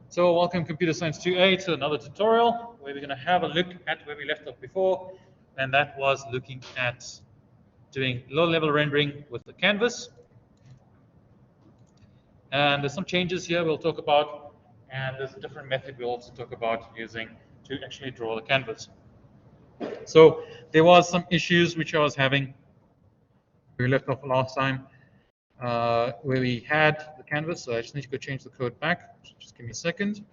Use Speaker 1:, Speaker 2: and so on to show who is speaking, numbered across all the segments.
Speaker 1: So welcome Computer Science 2A to another tutorial where we're going to have a look at where we left off before, and that was looking at doing low-level rendering with the canvas. And there's some changes here we'll talk about, and there's a different method we'll also talk about using to actually draw the canvas. So there was some issues which I was having. We left off last time where we had the canvas, so I just need to go change the code back. Just give me a second.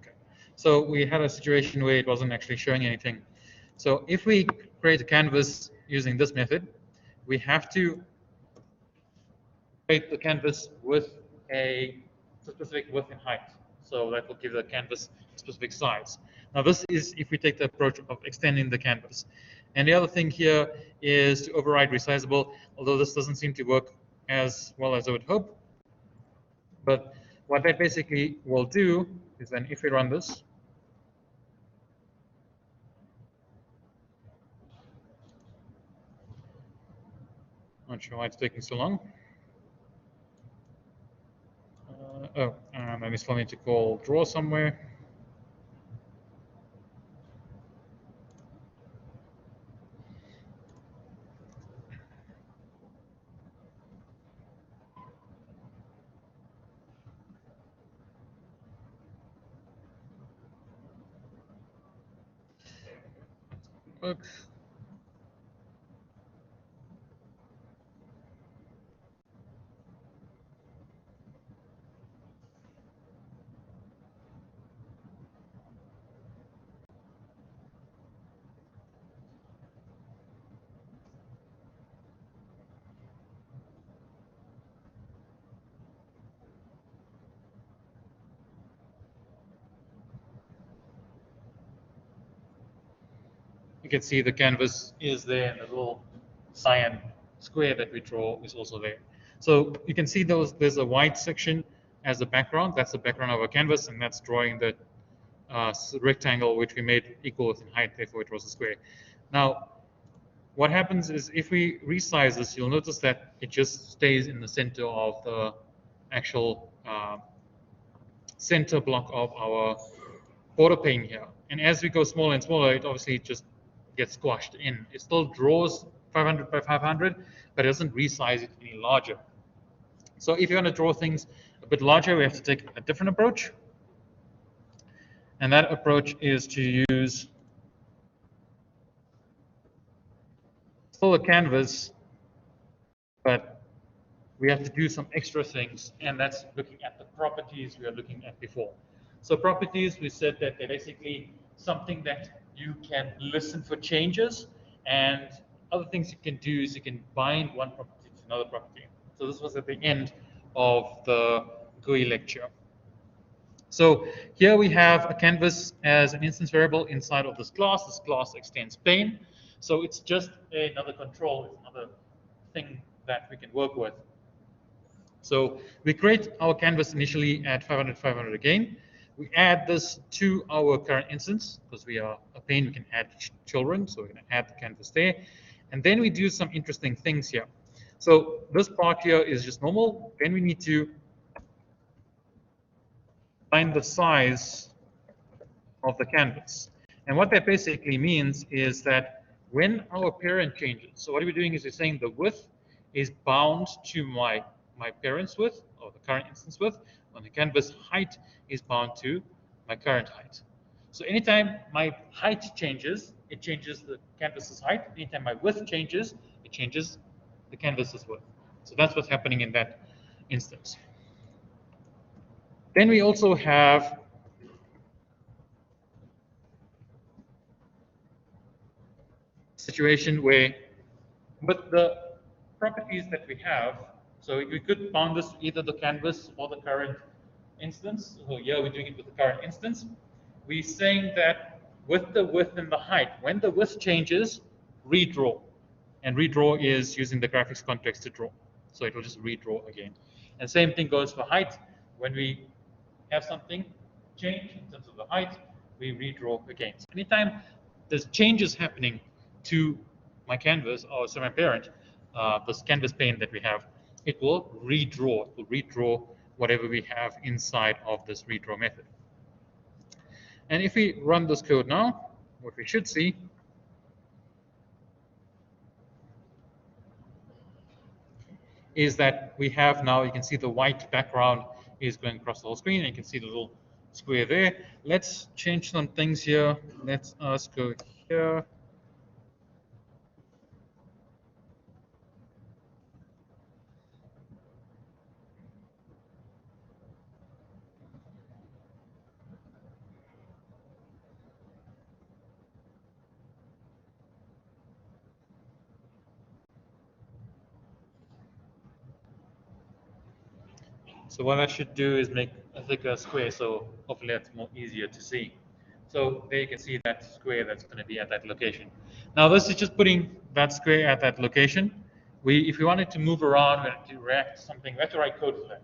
Speaker 1: Okay. So we had a situation where it wasn't actually showing anything. So if we create a canvas using this method, we have to create the canvas with a specific width and height. So that will give the canvas a specific size. Now this is if we take the approach of extending the canvas. And the other thing here is to override resizable, although this doesn't seem to work as well as I would hope. But what that basically will do is then if we run this, not sure why it's taking so long. I still need to call draw somewhere. Look. You can see the canvas is there, and the little cyan square that we draw is also there. So you can see there's a white section as the background. That's the background of our canvas, and that's drawing the rectangle which we made equal in height, therefore it was a square. Now, what happens is if we resize this, you'll notice that it just stays in the center of the actual center block of our border pane here. And as we go smaller and smaller, it obviously just gets squashed in. It still draws 500 by 500, but it doesn't resize it any larger. So if you want to draw things a bit larger, we have to take a different approach. And that approach is to use still a canvas, but we have to do some extra things, and that's looking at the properties we were looking at before. So properties, we said that they're basically something that you can listen for changes, and other things you can do is you can bind one property to another property. So this was at the end of the GUI lecture. So here we have a canvas as an instance variable inside of this class. This class extends pane. So it's just another control, it's another thing that we can work with. So we create our canvas initially at 500, 500 again. We add this to our current instance because we are a pane, we can add children, so we're going to add the canvas there. And then we do some interesting things here. So this part here is just normal. Then we need to find the size of the canvas. And what that basically means is that when our parent changes, so what we're doing is we're saying the width is bound to my parent's width, or the current instance width, and the canvas height is bound to my current height. So anytime my height changes, it changes the canvas's height. Anytime my width changes, it changes the canvas's width. So that's what's happening in that instance. Then we also have a situation where with the properties that we have, so we could bound this to either the canvas or the current instance. So here we're doing it with the current instance. We're saying that with the width and the height. When the width changes, redraw. And redraw is using the graphics context to draw. So it will just redraw again. And same thing goes for height. When we have something change in terms of the height, we redraw again. So anytime there's changes happening to my canvas, or so my parent, this canvas pane that we have, it will redraw. It will redraw whatever we have inside of this redraw method. And if we run this code now, what we should see is that we have now, you can see the white background is going across the whole screen, and you can see the little square there. Let's change some things here. Let's go here. So what I should do is make a thicker square, so hopefully that's more easier to see. So there you can see that square that's going to be at that location. Now this is just putting that square at that location. If we wanted to move around, we have to react to something, we have to write code for that.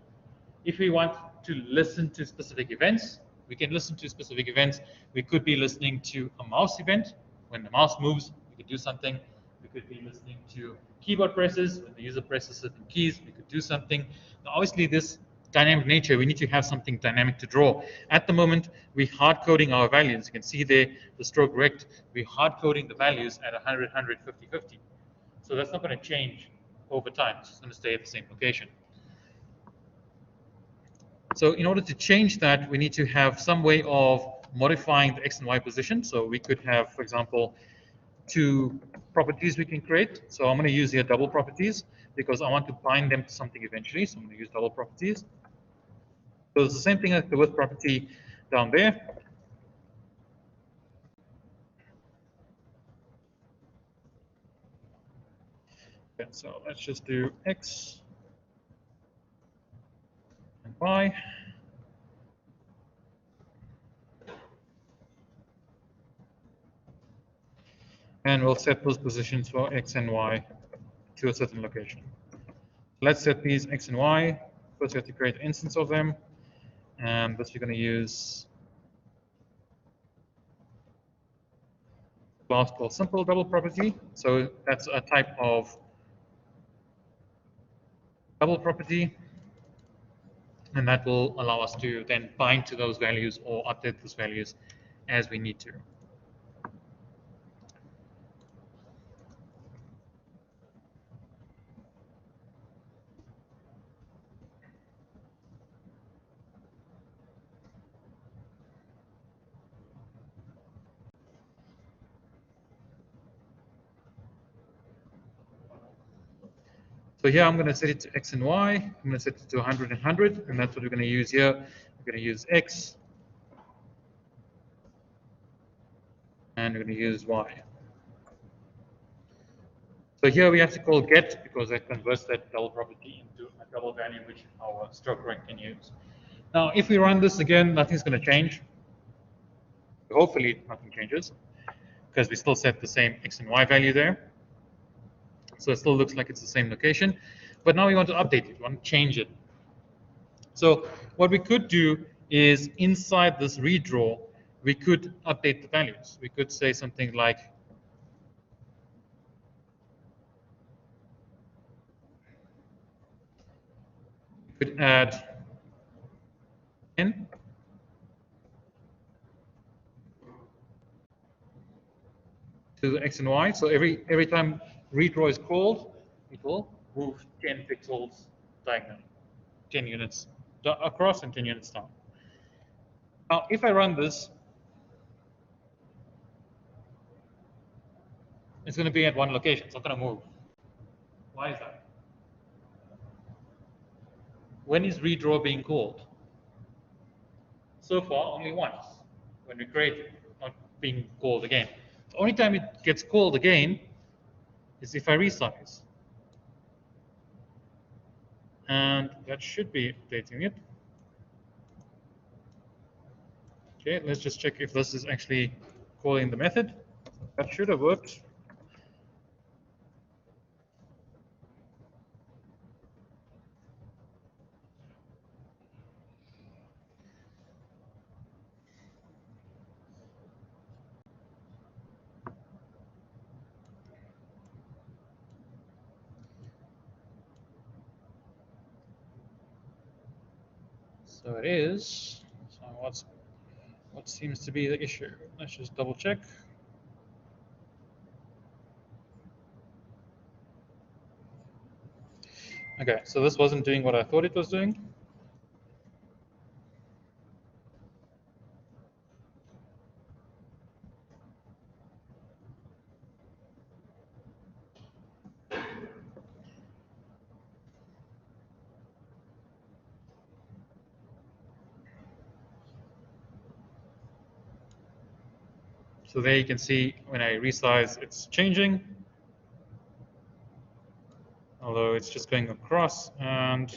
Speaker 1: If we want to listen to specific events, we can listen to specific events. We could be listening to a mouse event. When the mouse moves, we could do something. We could be listening to keyboard presses. When the user presses certain keys, we could do something. Now, obviously, this dynamic nature, we need to have something dynamic to draw. At the moment, we're hard coding our values. You can see there the stroke rect. We're hard coding the values at 100, 100, 50, 50. So that's not going to change over time. It's just going to stay at the same location. So in order to change that, we need to have some way of modifying the X and Y position. So we could have, for example, two properties we can create. So I'm going to use here double properties because I want to bind them to something eventually. So I'm going to use double properties. So it's the same thing as the width property down there. Okay, so let's just do X and Y. And we'll set those positions for X and Y to a certain location. Let's set these X and Y. First, we have to create an instance of them. And this we're going to use a class called simple double property. So that's a type of double property. And that will allow us to then bind to those values or update those values as we need to. So here I'm going to set it to X and Y. I'm going to set it to 100 and 100, and that's what we're going to use here. We're going to use X, and we're going to use Y. So here we have to call get because that converts that double property into a double value which our stroke rank can use. Now, if we run this again, nothing's going to change. Hopefully, nothing changes because we still set the same X and Y value there. So it still looks like it's the same location. But now we want to update it. We want to change it. So what we could do is inside this redraw, we could update the values. We could say something like we could add 10 to the X and Y. So every time redraw is called, it will move 10 pixels diagonally, 10 units across and 10 units down. Now, if I run this, it's going to be at one location. It's not going to move. Why is that? When is redraw being called? So far, only once, when we create it, not being called again. The only time it gets called again is if I resize. And that should be updating it. Okay, let's just check if this is actually calling the method. That should have worked. So it is. So what seems to be the issue? Let's just double check. Okay, so this wasn't doing what I thought it was doing. So there you can see when I resize, it's changing. Although it's just going across, and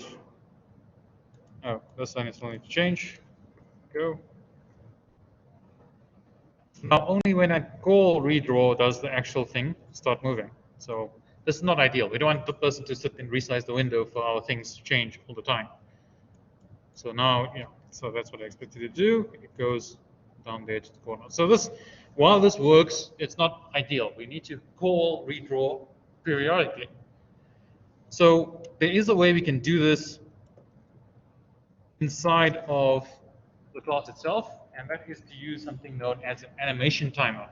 Speaker 1: oh, this line is only to change. Go. Now only when I call redraw does the actual thing start moving. So this is not ideal. We don't want the person to sit and resize the window for our things to change all the time. So now, yeah, so that's what I expected to do. It goes down there to the corner. So this, while this works, it's not ideal. We need to call redraw periodically. So there is a way we can do this inside of the class itself, and that is to use something known as an animation timer.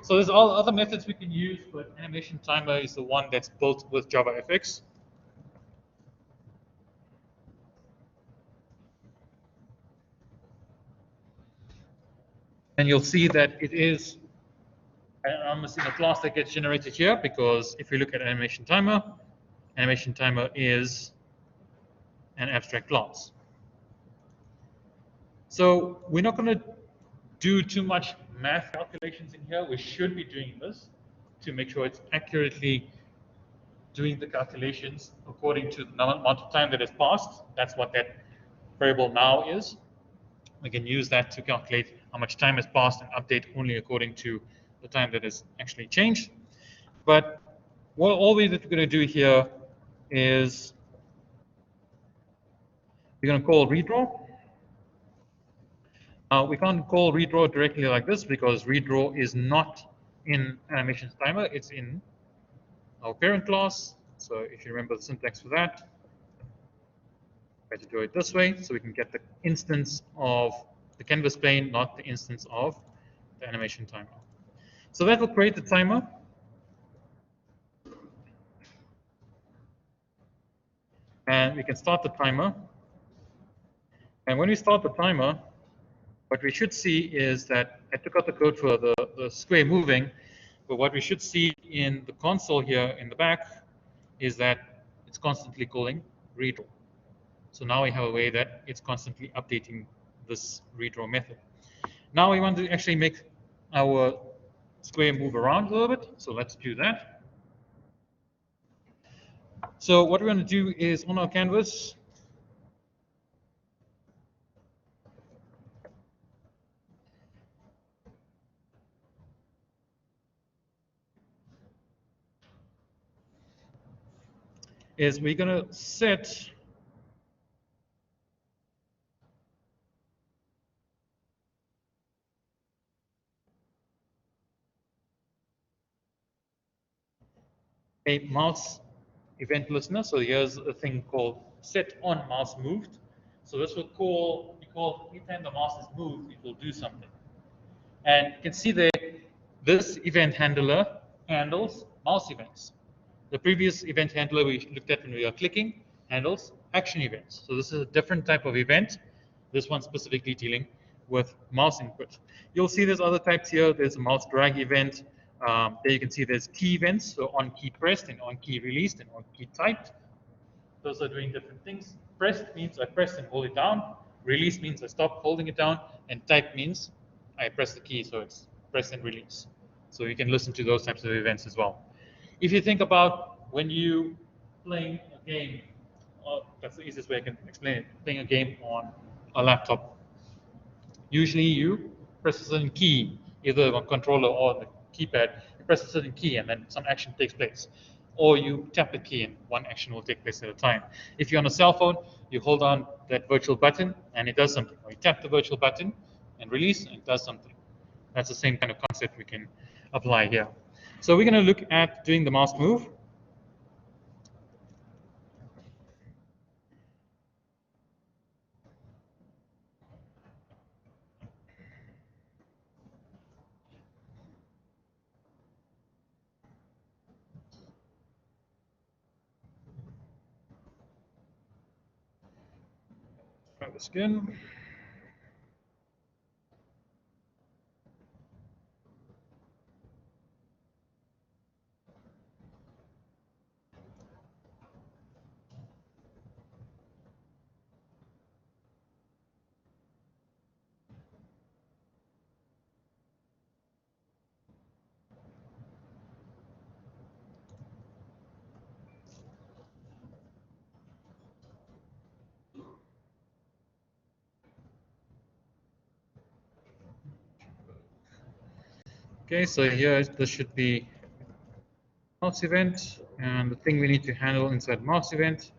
Speaker 1: So there's all other methods we can use, but animation timer is the one that's built with JavaFX. And you'll see that it is almost in a class that gets generated here, because if you look at animation timer is an abstract class. So we're not going to do too much math calculations in here. We should be doing this to make sure it's accurately doing the calculations according to the amount of time that has passed. That's what that variable now is. We can use that to calculate how much time has passed and update only according to the time that has actually changed. But what all we're going to do here is we're going to call redraw. We can't call redraw directly like this because redraw is not in animations timer. It's in our parent class. So if you remember the syntax for that, try to do it this way so we can get the instance of the canvas plane, not the instance of the animation timer. So that will create the timer. And we can start the timer. And when we start the timer, what we should see is that I took out the code for the square moving, but what we should see in the console here in the back is that it's constantly calling redraw. So now we have a way that it's constantly updating this redraw method. Now we want to actually make our square move around a little bit, so let's do that. So what we're going to do is on our canvas, is we're going to set a mouse event listener. So here's a thing called set on mouse moved. So this will call, anytime the mouse is moved, it will do something. And you can see there, this event handler handles mouse events. The previous event handler we looked at when we are clicking handles action events. So this is a different type of event. This one specifically dealing with mouse input. You'll see there's other types here. There's a mouse drag event. There you can see there's key events, so on key pressed and on key released and on key typed. Those are doing different things. Pressed means I press and hold it down. Release means I stop holding it down. And type means I press the key, so it's press and release. So you can listen to those types of events as well. If you think about when you playing a game, that's the easiest way I can explain it, playing a game on a laptop. Usually you press a certain key either on controller or on the keypad, you press a certain key and then some action takes place. Or you tap the key and one action will take place at a time. If you're on a cell phone, you hold on that virtual button and it does something. Or you tap the virtual button and release and it does something. That's the same kind of concept we can apply here. So we're going to look at doing the mouse move. Try this again. Okay, so here this should be mouse event, and the thing we need to handle inside mouse event.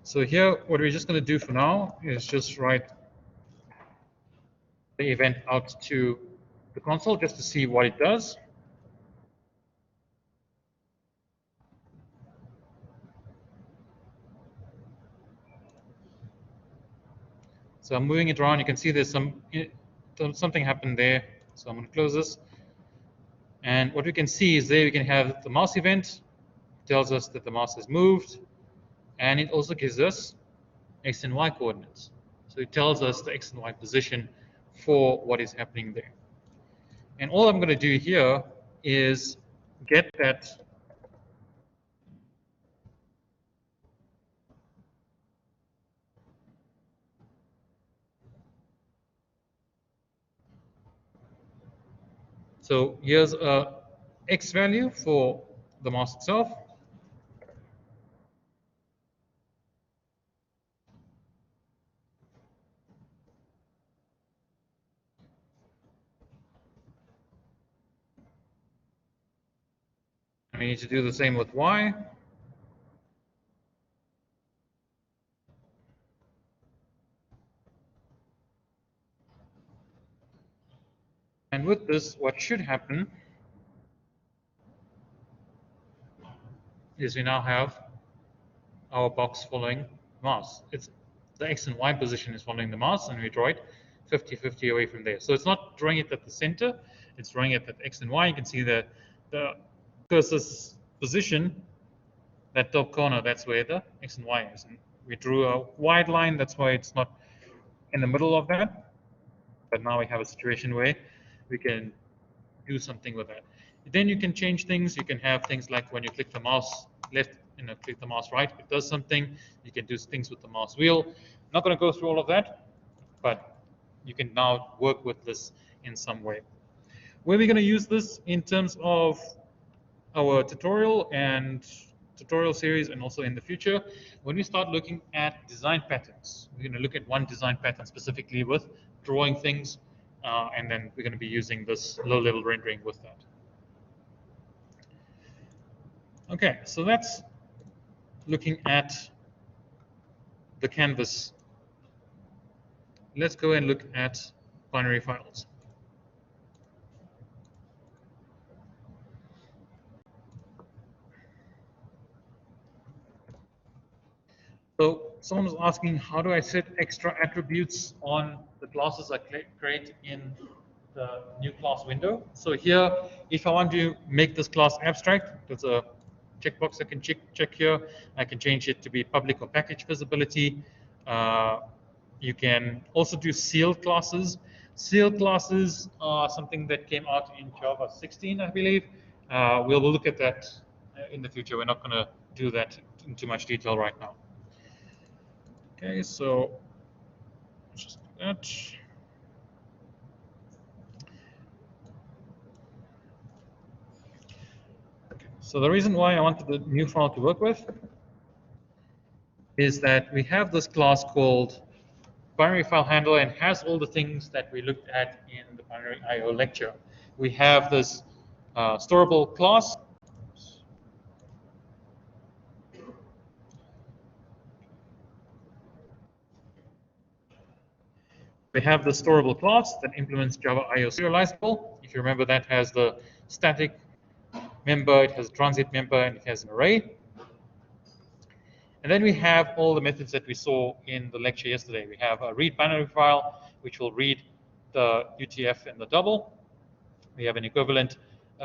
Speaker 1: So here, what we're just going to do for now is just write the event out to the console just to see what it does. So I'm moving it around. You can see there's something happened there. So I'm going to close this. And what we can see is there we can have the mouse event. It tells us that the mouse has moved. And it also gives us X and Y coordinates. So it tells us the X and Y position for what is happening there. And all I'm going to do here is get that So here's a X value for the mouse itself. And we need to do the same with Y. And with this, what should happen is we now have our box following the mouse. It's the X and Y position is following the mouse, and we draw it 50-50 away from there. So it's not drawing it at the center, it's drawing it at X and Y. You can see the cursor's position, that top corner, that's where the X and Y is. And we drew a wide line, that's why it's not in the middle of that. But now we have a situation where we can do something with that. Then you can change things. You can have things like when you click the mouse left and click the mouse right, it does something. You can do things with the mouse wheel. Not going to go through all of that, but you can now work with this in some way. Where we're going to use this in terms of our tutorial series and also in the future, when we start looking at design patterns, we're going to look at one design pattern specifically with drawing things, and then we're going to be using this low-level rendering with that. Okay, so that's looking at the canvas. Let's go and look at binary files. So someone was asking, how do I set extra attributes on the classes I create in the new class window? So here, if I want to make this class abstract, there's a checkbox I can check here. I can change it to be public or package visibility. You can also do sealed classes. Sealed classes are something that came out in Java 16, I believe. We'll look at that in the future. We're not going to do that in too much detail right now. Okay, so let's just do that. So the reason why I wanted the new file to work with is that we have this class called binary file handler and has all the things that we looked at in the binary IO lecture. We have this storable class. We have the storable class that implements Java IO serializable. If you remember, that has the static member, it has a transit member, and it has an array. And then we have all the methods that we saw in the lecture yesterday. We have a read binary file, which will read the UTF and the double. We have an equivalent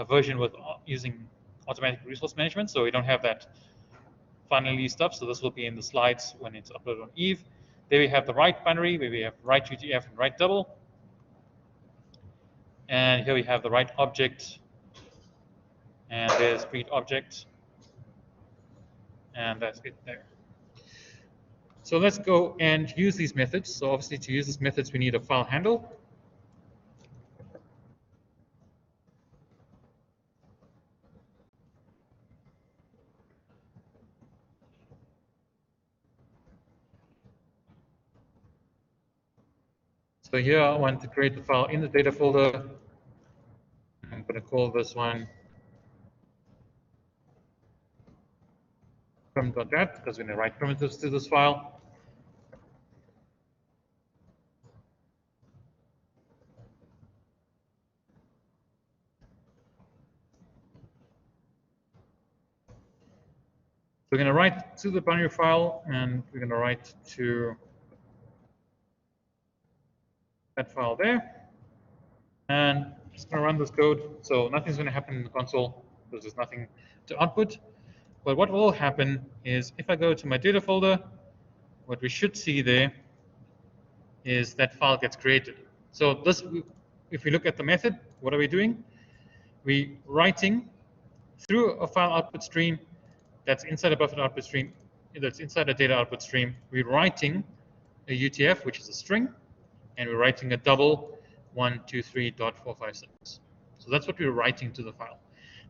Speaker 1: version with using automatic resource management, so we don't have that finally stuff. So this will be in the slides when it's uploaded on Eve. There we have the write binary, where we have write UTF and write double. And here we have the write object, and there's read object, and that's it there. So let's go and use these methods. So obviously to use these methods, we need a file handle. So here I want to create the file in the data folder. I'm going to call this one prim.dat because we're going to write primitives to this file. We're going to write to the binary file, and we're going to write to that file there. And just going to run this code. So nothing's going to happen in the console because there's nothing to output. But what will happen is if I go to my data folder, what we should see there is that file gets created. So this, if we look at the method, what are we doing? We're writing through a file output stream that's inside a buffer output stream, that's inside a data output stream. We're writing a UTF, which is a string, and we're writing a double 123.456. So that's what we're writing to the file.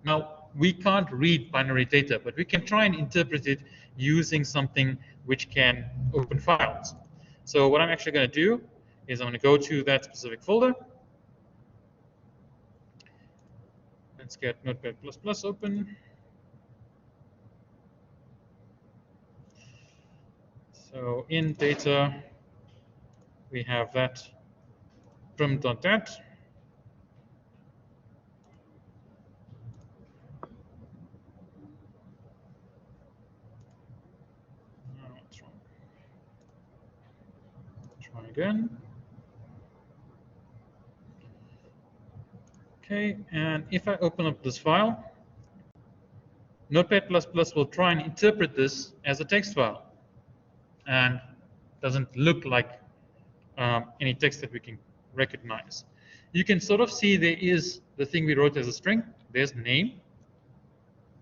Speaker 1: Now, we can't read binary data, but we can try and interpret it using something which can open files. So what I'm actually going to do is I'm going to go to that specific folder. Let's get Notepad++ open. So in data, we have that prim.dat. What's wrong? Try again. Okay, and if I open up this file, Notepad++ will try and interpret this as a text file, and doesn't look like any text that we can recognize. You can sort of see there is the thing we wrote as a string. There's name,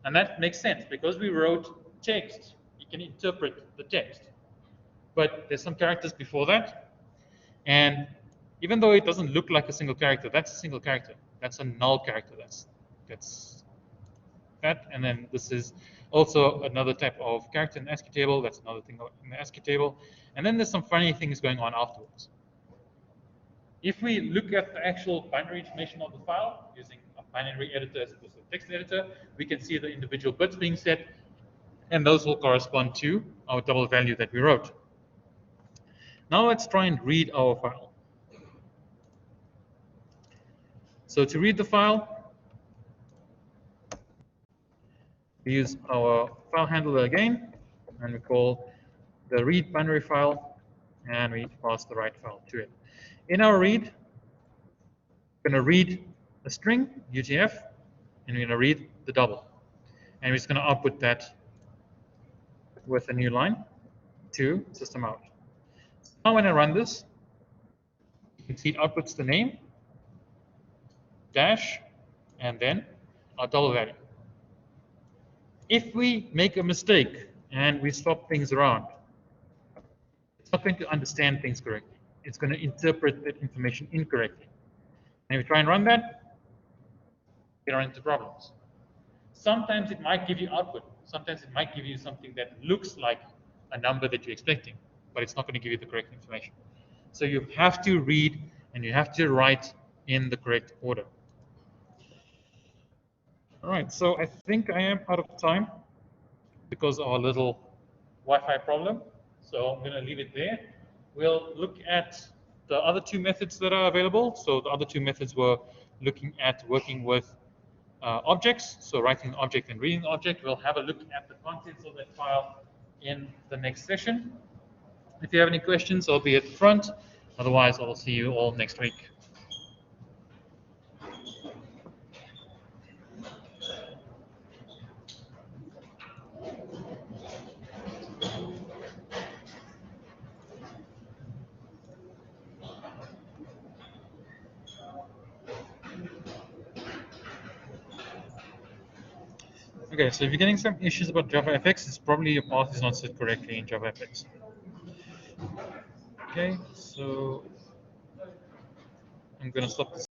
Speaker 1: and that makes sense because we wrote text. You can interpret the text, but there's some characters before that, and even though it doesn't look like a single character, that's a single character. That's a null character. That's that, and then this is also another type of character in the ASCII table. That's another thing in the ASCII table, and then there's some funny things going on afterwards. If we look at the actual binary information of the file using a binary editor as opposed to a text editor, we can see the individual bits being set, and those will correspond to our double value that we wrote. Now let's try and read our file. So to read the file, we use our file handler again, and we call the read binary file, and we pass the write file to it. In our read, we're going to read a string, UTF, and we're going to read the double. And we're just going to output that with a new line to system out. So now when I run this, you can see it outputs the name, dash, and then our double value. If we make a mistake and we swap things around, it's not going to understand things correctly. It's going to interpret that information incorrectly. And if we try and run that, we run into problems. Sometimes it might give you output. Sometimes it might give you something that looks like a number that you're expecting, but it's not going to give you the correct information. So you have to read and you have to write in the correct order. All right, so I think I am out of time because of our little Wi-Fi problem. So I'm going to leave it there. We'll look at the other two methods that are available. So the other two methods were looking at working with objects, so writing an object and reading the object. We'll have a look at the contents of that file in the next session. If you have any questions, I'll be at the front. Otherwise, I'll see you all next week. Okay, so if you're getting some issues about JavaFX, it's probably your path is not set correctly in JavaFX. Okay, so I'm going to stop this.